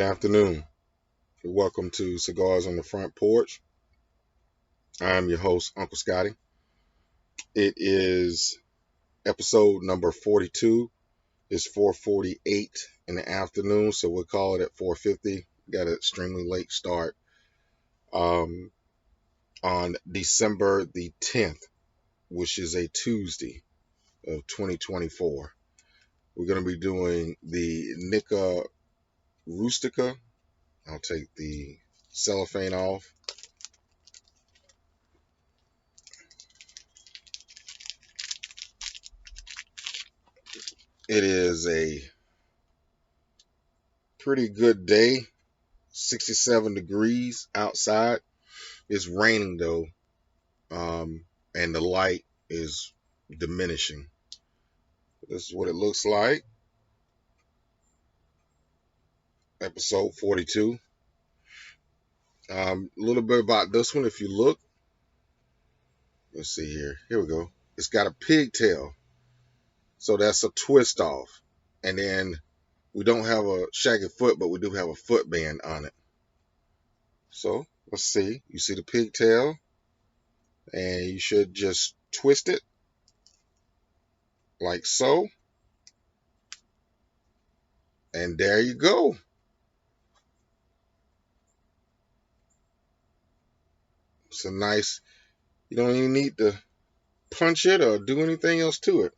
afternoon. Welcome to Cigars on the Front Porch. I'm your host, Uncle Scotty. It is episode number 42. It's 4:48 in the afternoon, so we'll call it at 4:50. Got an extremely late start on December the 10th, which is a Tuesday of 2024. We're going to be doing the Nica Rustica. I'll take the cellophane off. It is a pretty good day, 67 degrees outside. It's raining though, and the light is diminishing. This is what it looks like. Episode 42. A little bit about this one. If you look, let's see here. Here we go. It's got a pigtail, so that's a twist off. And then we don't have a shaggy foot, but we do have a foot band on it. So let's see. You see the pigtail, and you should just twist it like so. And there you go. It's a nice, you don't even need to punch it or do anything else to it,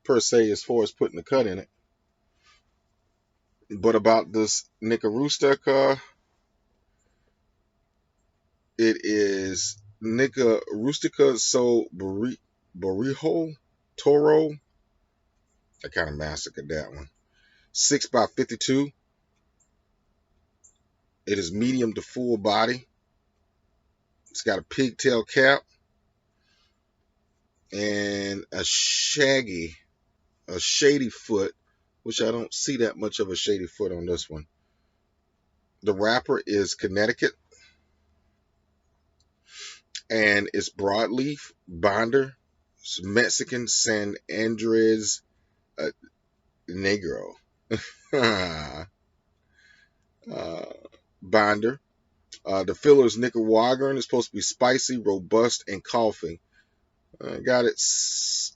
per se, as far as putting the cut in it. But about this Nica Rustica, it is Nica Rustica Toro. I kind of massacred that one. 6x52. It is medium to full body. It's got a pigtail cap and a shady foot, which I don't see that much of a shady foot on this one. The wrapper is Connecticut, and it's broadleaf binder. It's Mexican San Andres Negro binder. The filler is Nicaraguan. It's supposed to be spicy, robust, and coffee. Got it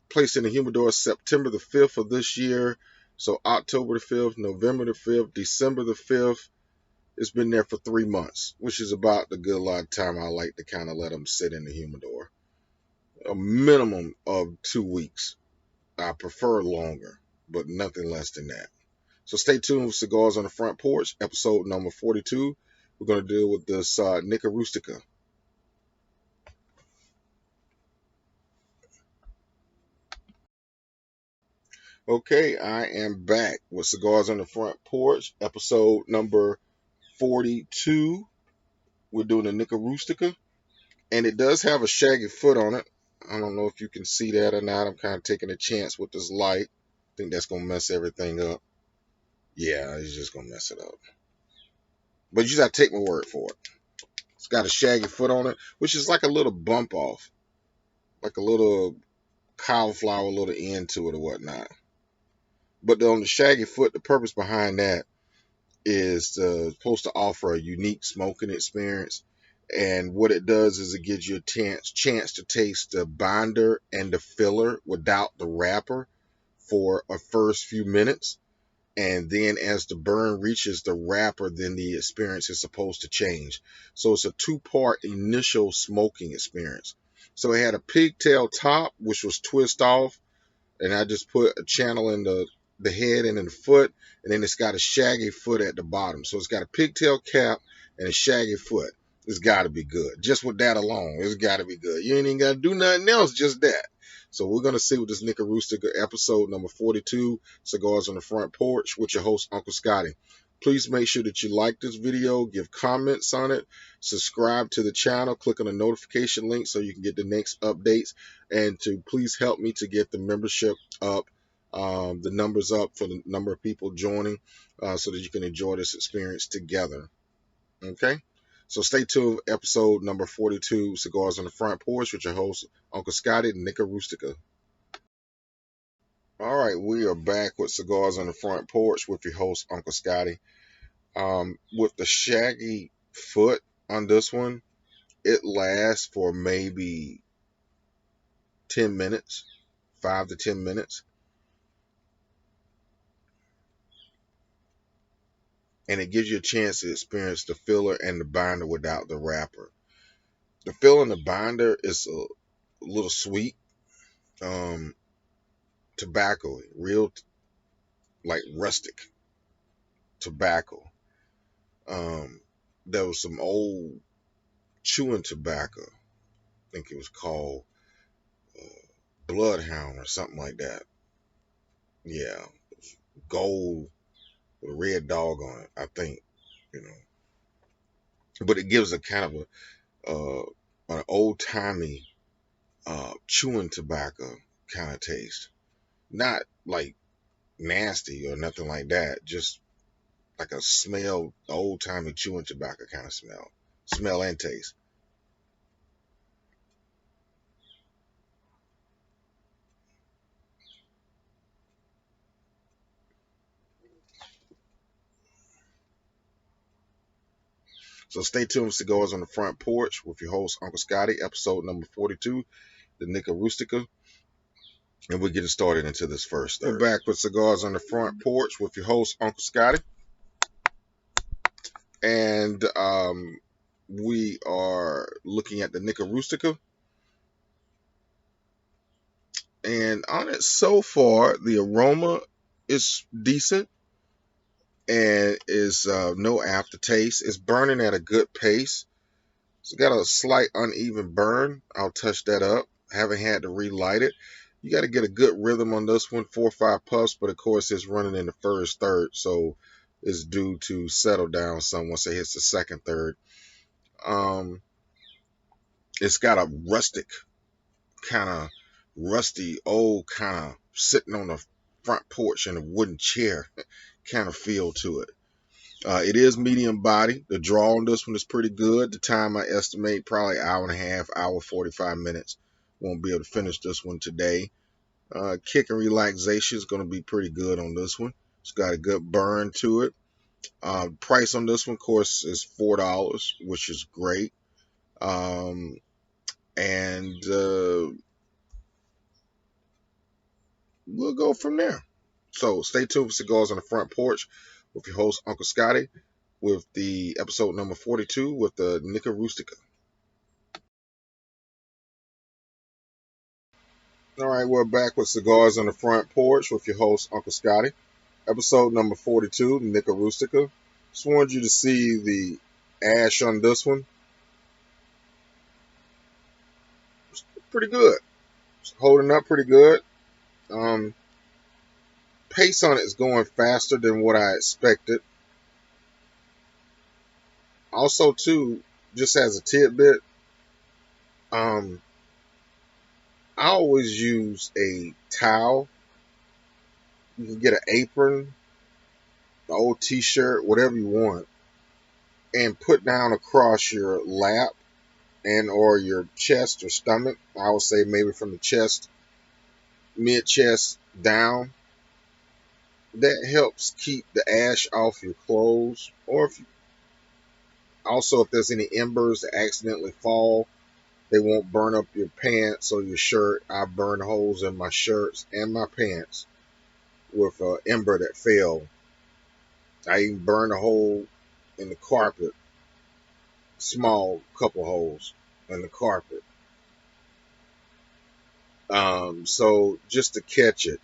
placed in the humidor September the 5th of this year. So October the 5th, November the 5th, December the 5th. It's been there for 3 months, which is about the good lot of time I like to kind of let them sit in the humidor. A minimum of 2 weeks. I prefer longer, but nothing less than that. So stay tuned with Cigars on the Front Porch, episode number 42. We're going to deal with this Nica Rustica. Okay, I am back with Cigars on the Front Porch, episode number 42. We're doing the Nica Rustica, and it does have a shaggy foot on it. I don't know if you can see that or not. I'm kind of taking a chance with this light. I think that's going to mess everything up. Yeah, it's just going to mess it up. But you just got to take my word for it. It's got a shaggy foot on it, which is like a little bump off. Like a little cauliflower little end to it or whatnot. But on the shaggy foot, the purpose behind that is supposed to offer a unique smoking experience. And what it does is it gives you a chance to taste the binder and the filler without the wrapper for a first few minutes. And then as the burn reaches the wrapper, then the experience is supposed to change. So it's a 2-part initial smoking experience. So it had a pigtail top, which was twist off. And I just put a channel in the head and in the foot. And then it's got a shaggy foot at the bottom. So it's got a pigtail cap and a shaggy foot. It's got to be good. Just with that alone, it's got to be good. You ain't even got to do nothing else, just that. So we're going to see with this Nica Rustica episode number 42, Cigars on the Front Porch, with your host, Uncle Scotty. Please make sure that you like this video, give comments on it, subscribe to the channel, click on the notification link so you can get the next updates, and to please help me to get the membership up, the numbers up for the number of people joining, so that you can enjoy this experience together. Okay? So stay tuned, episode number 42, Cigars on the Front Porch, with your host, Uncle Scotty, Nica Rustica. All right, we are back with Cigars on the Front Porch with your host, Uncle Scotty. With the shaggy foot on this one, it lasts for maybe 10 minutes, 5 to 10 minutes. And it gives you a chance to experience the filler and the binder without the wrapper. The filler and the binder is a little sweet, tobacco, real like rustic tobacco. There was some old chewing tobacco. I think it was called Bloodhound or something like that. Yeah, gold with a red dog on it, I think, you know. But it gives a kind of an old timey chewing tobacco kind of taste. Not like nasty or nothing like that. Just like a smell, old timey chewing tobacco kind of smell and taste. So stay tuned with Cigars on the Front Porch with your host, Uncle Scotty, episode number 42, the Nica Rustica. And we're getting started into this first. We're back with Cigars on the Front Porch with your host, Uncle Scotty. And we are looking at the Nica Rustica. And on it so far, the aroma is decent and is no aftertaste. It's burning at a good pace. It's got a slight uneven burn. I'll touch that up. Haven't had to relight it. You got to get a good rhythm on this one, 4 or 5 puffs, but of course it's running in the first third, so it's due to settle down some once it hits the second third. It's got a rustic kind of rusty, old kind of sitting on the front porch in a wooden chair kind of feel to it. It is medium body. The draw on this one is pretty good. The time I estimate probably hour and a half, hour 45 minutes. Won't be able to finish this one today. Kick and relaxation is going to be pretty good on this one. It's got a good burn to it. Price on this one, of course, is $4, which is great. And we'll go from there. So stay tuned for Cigars on the Front Porch with your host, Uncle Scotty, with the episode number 42 with the Nica Rustica. All right, we're back with Cigars on the Front Porch with your host, Uncle Scotty. Episode number 42, Nica Rustica. Just wanted you to see the ash on this one. It's pretty good. It's holding up pretty good. Pace on it is going faster than what I expected. Also, too, just as a tidbit, I always use a towel. You can get an apron, an old t-shirt, whatever you want, and put down across your lap and or your chest or stomach. I would say maybe from the chest, mid-chest down. That helps keep the ash off your clothes, or if there's any embers that accidentally fall, they won't burn up your pants or your shirt. I burn holes in my shirts and my pants with an ember that fell. I even burned a hole in the carpet, small couple holes in the carpet. So just to catch it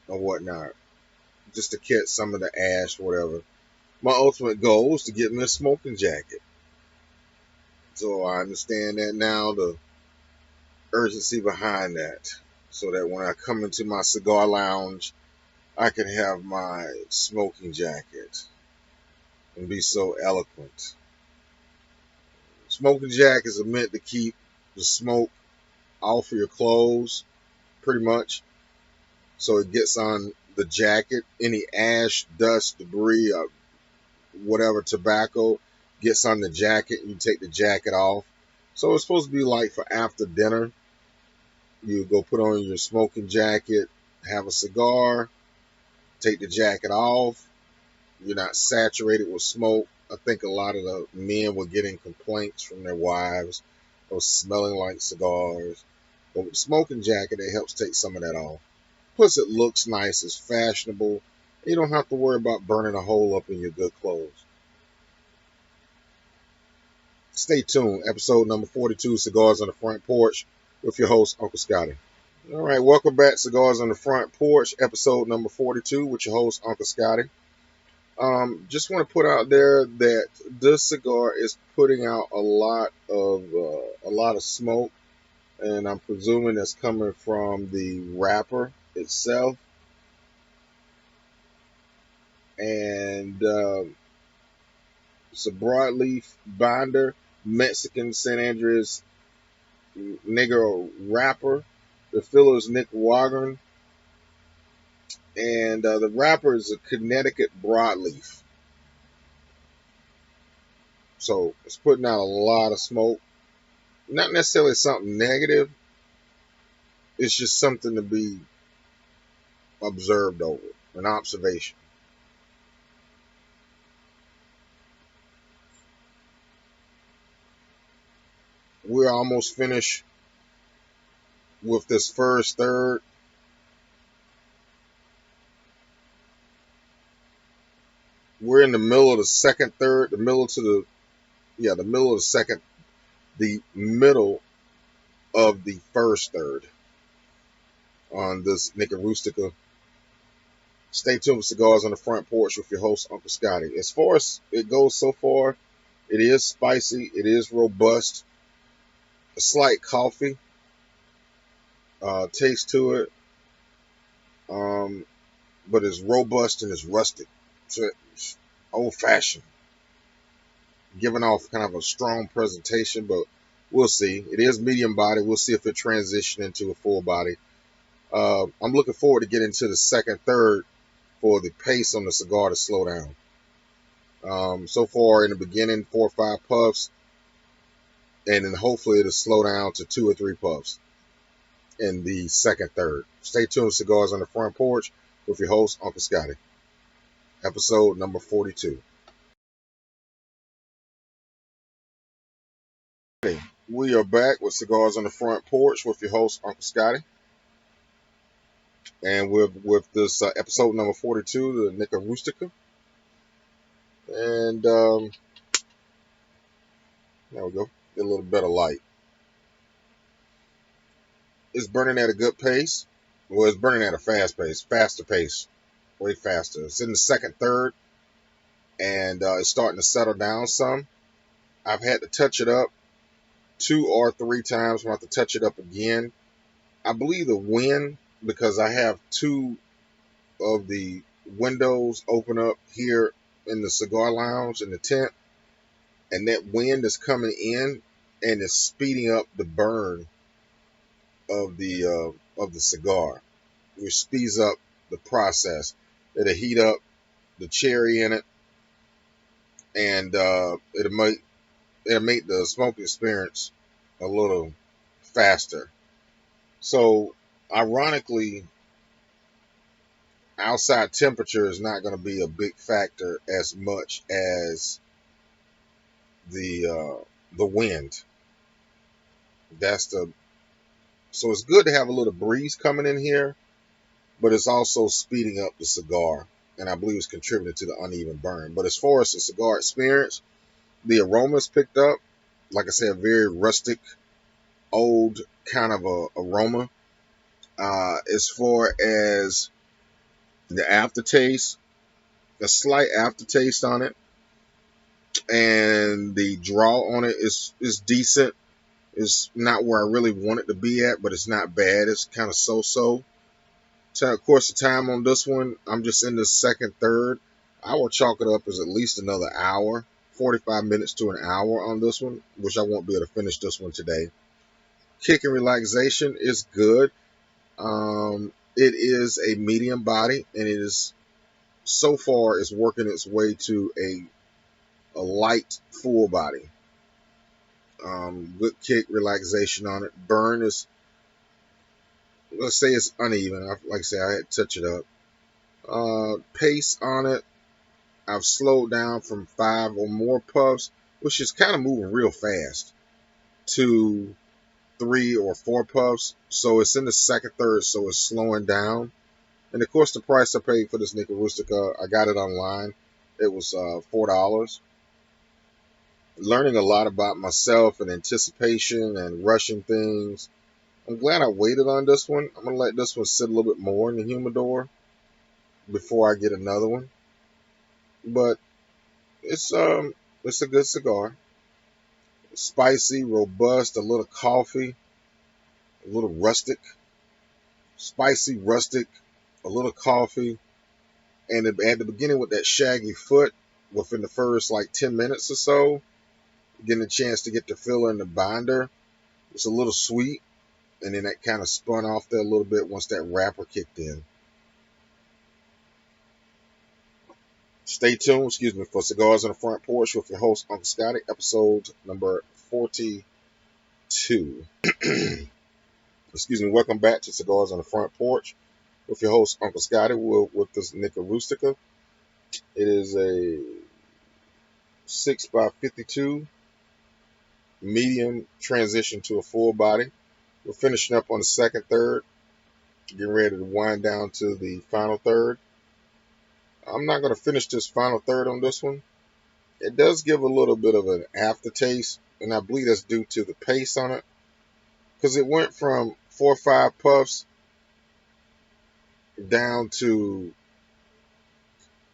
or whatnot, just to catch some of the ash, whatever. My ultimate goal is to get me a smoking jacket. So I understand that now, the urgency behind that, so that when I come into my cigar lounge, I can have my smoking jacket and be so eloquent. Smoking jackets are meant to keep the smoke off of your clothes, pretty much, so it gets on the jacket. Any ash, dust, debris, or whatever tobacco gets on the jacket, and you take the jacket off. So it's supposed to be like for after dinner. You go put on your smoking jacket, have a cigar, take the jacket off, You're not saturated with smoke. I think a lot of the men were getting complaints from their wives of smelling like cigars. But with the smoking jacket, it helps take some of that off. Plus, it looks nice, it's fashionable. You don't have to worry about burning a hole up in your good clothes. Stay tuned. Episode number 42, Cigars on the Front Porch, with your host, Uncle Scotty. All right, welcome back, Cigars on the Front Porch, episode number 42, with your host, Uncle Scotty. Just want to put out there that this cigar is putting out a lot of smoke, and I'm presuming that's coming from the wrapper itself. And it's a broadleaf binder, Mexican San Andres Negro wrapper. The filler is Nicaraguan, and the wrapper is a Connecticut broadleaf. So it's putting out a lot of smoke. Not necessarily something negative. It's just something to be observed over, an observation. We're almost finished with this first third. We're in the middle of the second third, the middle of the second, the middle of the first third on this Nica Rustica. Stay tuned with Cigars on the Front Porch with your host, Uncle Scotty. As far as it goes so far, it is spicy, it is robust, a slight coffee taste to it, but it's robust and it's rustic. It's old fashioned, giving off kind of a strong presentation, but we'll see. It is medium body. We'll see if it transitions into a full body. I'm looking forward to getting to the second third for the pace on the cigar to slow down. So far in the beginning, 4 or 5 puffs, and then hopefully it'll slow down to 2 or 3 puffs in the second third. Stay tuned, Cigars on the Front Porch with your host, Uncle Scotty. Episode number 42. We are back with Cigars on the Front Porch with your host, Uncle Scotty. And with this episode number 42, the Nica Rustica. And there we go. Get a little better light. It's burning at a good pace. Well, it's burning at a faster pace, way faster. It's in the second third, and it's starting to settle down some. I've had to touch it up 2 or 3 times. I'm going to have to touch it up again. I believe the wind, because I have 2 of the windows open up here in the cigar lounge in the tent, and that wind is coming in and is speeding up the burn of the cigar, which speeds up the process. It'll heat up the cherry in it, and it'll make the smoking experience a little faster. So, ironically, outside temperature is not going to be a big factor as much as the wind. So it's good to have a little breeze coming in here, but it's also speeding up the cigar, and I believe it's contributing to the uneven burn. But as far as the cigar experience, the aromas picked up, like I said, very rustic, old kind of a aroma. As far as the aftertaste, a slight aftertaste on it, and the draw on it is decent. It's not where I really want it to be at, but it's not bad. It's kind of so-so. Of course, the time on this one, I'm just in the second third. I will chalk it up as at least another hour, 45 minutes to an hour on this one, which I won't be able to finish this one today. Kick and relaxation is good. It is a medium body, and it is so far is working its way to a light full body. Good kick, relaxation on it. Burn is, let's say it's uneven. Like I said, I had to touch it up. Pace on it, I've slowed down from 5 or more puffs, which is kind of moving real fast, to 3 or 4 puffs. So it's in the second third, so it's slowing down. And of course, the price I paid for this Nica Rustica, I got it online. It was $4. Learning a lot about myself and anticipation and rushing things. I'm glad I waited on this one. I'm gonna let this one sit a little bit more in the humidor before I get another one. But it's a good cigar. Spicy, robust, a little coffee, a little rustic. Spicy, rustic, a little coffee, and at the beginning with that shaggy foot, within the first like 10 minutes or so, getting a chance to get the filler in the binder. It's a little sweet, and then that kind of spun off there a little bit once that wrapper kicked in. Stay tuned, for Cigars on the Front Porch with your host, Uncle Scotty, episode number 42. Welcome back to Cigars on the Front Porch with your host, Uncle Scotty, with this Nica Rustica. It is a 6x52 medium transition to a full body. We're finishing up on the second third, getting ready to wind down to the final third. I'm not going to finish this final third on this one. It does give a little bit of an aftertaste, and I believe that's due to the pace on it, because it went from 4 or 5 puffs down to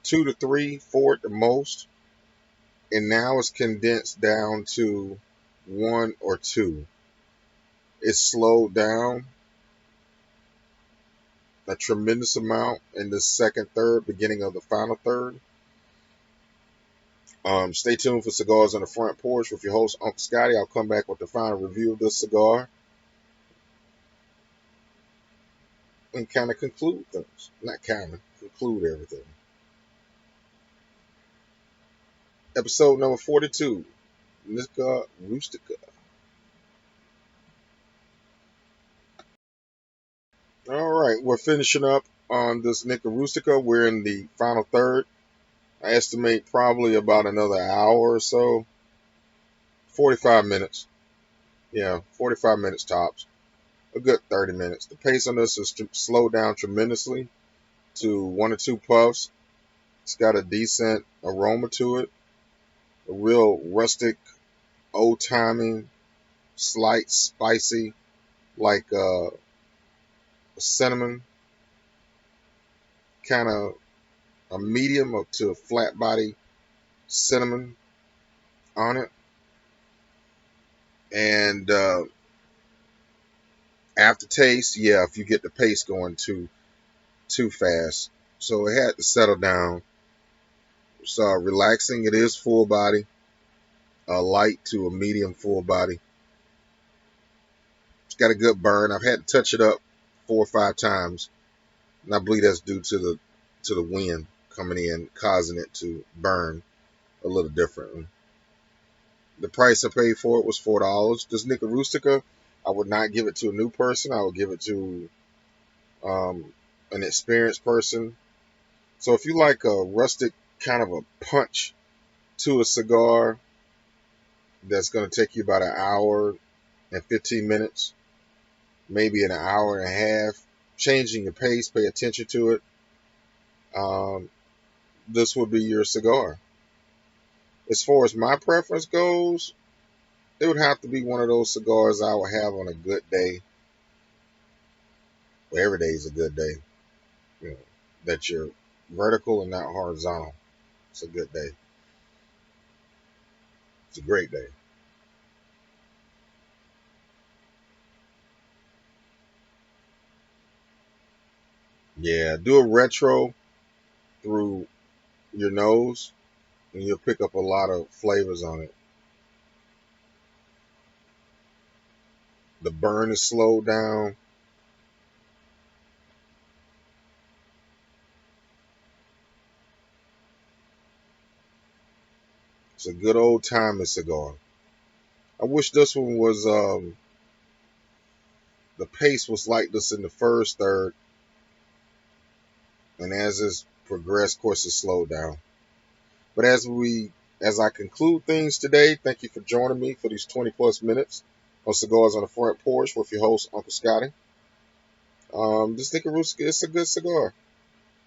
2 to 3, 4 at the most, and now it's condensed down to 1 or 2. It's slowed down a tremendous amount in the second third, beginning of the final third. Stay tuned for Cigars on the Front Porch with your host, Uncle Scotty. I'll come back with the final review of this cigar and kind of conclude things. Not kind of, conclude everything. Episode number 42, Nica Rustica. All right, we're finishing up on this Nica Rustica. We're in the final third. I estimate probably about another hour or so. 45 minutes. Yeah, 45 minutes tops. A good 30 minutes. The pace on this is slowed down tremendously to 1 or 2 puffs. It's got a decent aroma to it. A real rustic, old-timey, slight spicy, like cinnamon, kind of a medium up to a flat body cinnamon on it. And aftertaste, yeah, if you get the pace going too fast. So it had to settle down. It's relaxing. It is full body, a light to a medium full body. It's got a good burn. I've had to touch it up 4 or 5 times, and I believe that's due to the wind coming in, causing it to burn a little differently. The price I paid for it was $4. This Nica Rustica, I would not give it to a new person. I would give it to an experienced person. So if you like a rustic kind of a punch to a cigar that's going to take you about an hour and 15 minutes, maybe an hour and a half, changing your pace, pay attention to it, this would be your cigar. As far as my preference goes, it would have to be one of those cigars I would have on a good day. Well, every day is a good day. You know, that you're vertical and not horizontal. It's a good day. It's a great day. Yeah, do a retro through your nose and you'll pick up a lot of flavors on it. The burn is slowed down. It's a good old timey cigar. I wish this one was the pace was like this in the first third, and as it's progressed, of course, it slowed down. But as I conclude things today, thank you for joining me for these 20 plus minutes on Cigars on the Front Porch with your host, Uncle Scotty. This Nica Rustica, it's a good cigar.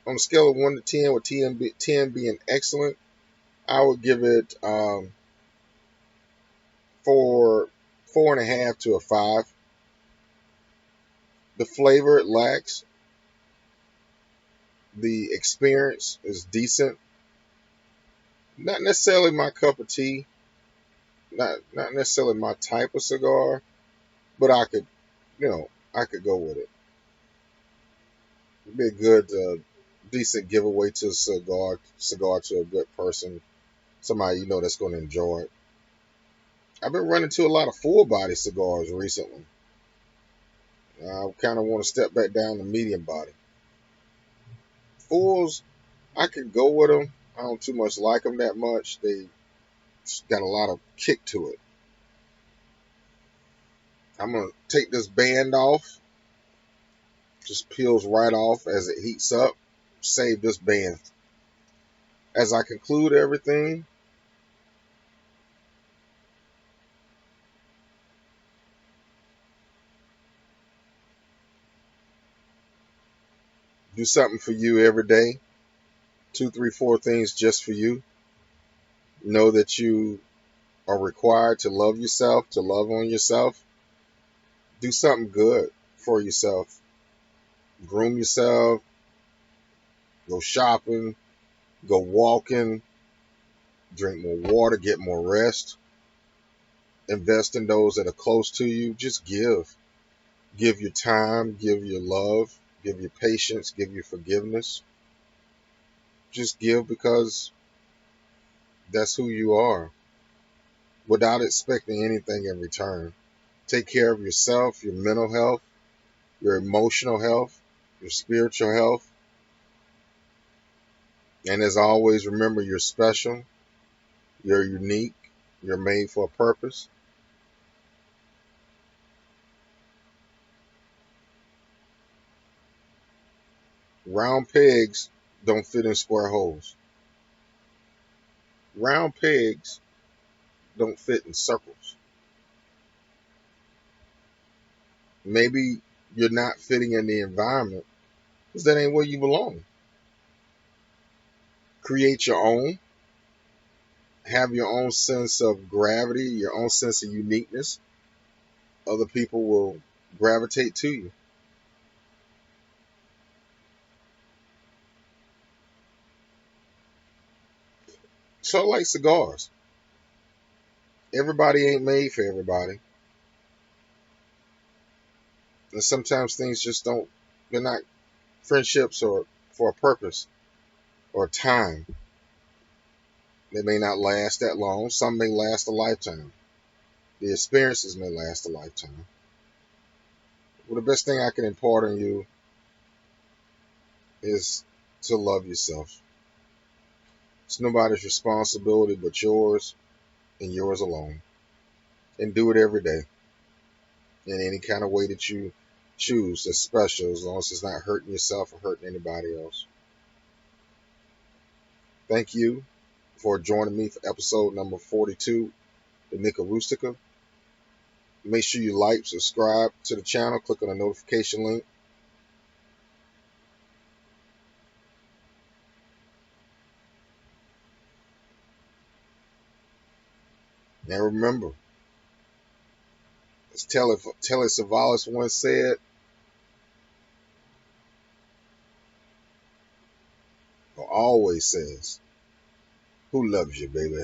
On a scale of 1 to 10, with 10 being excellent, I would give it four, 4.5 to a 5. The flavor it lacks. The experience is decent. Not necessarily my cup of tea. Not necessarily my type of cigar, but I could go with it. It'd be a good, decent giveaway to a cigar to a good person, somebody that's going to enjoy it. I've been running to a lot of full body cigars recently. I kind of want to step back down to medium body. Fulls, I could go with them. I don't too much like them that much. They got a lot of kick to it. I'm going to take this band off. Just peels right off as it heats up. Save this band. As I conclude everything, do something for you every day. 2, 3, 4 things just for you. Know that you are required to love yourself, to love on yourself. Do something good for yourself. Groom yourself. Go shopping. Go walking. Drink more water. Get more rest. Invest in those that are close to you. Just give. Give your time. Give your love. Give your patience. Give your forgiveness. Just give because that's who you are, without expecting anything in return. Take care of yourself, your mental health, your emotional health, your spiritual health. And as always, remember you're special, you're unique, you're made for a purpose. Round pegs don't fit in square holes. Round pegs don't fit in circles. Maybe you're not fitting in the environment because that ain't where you belong. Create your own. Have your own sense of gravity, your own sense of uniqueness. Other people will gravitate to you. So like cigars. Everybody ain't made for everybody. And sometimes things just don't, they're not friendships or for a purpose or time. They may not last that long. Some may last a lifetime. The experiences may last a lifetime. Well, the best thing I can impart on you is to love yourself. It's nobody's responsibility but yours and yours alone. And do it every day in any kind of way that you choose that's special, as long as it's not hurting yourself or hurting anybody else. Thank you for joining me for episode number 42, the Nica Rustica. Make sure you like, subscribe to the channel, click on the notification link. And remember, as Telly Savalas once said, or always says, who loves you, baby?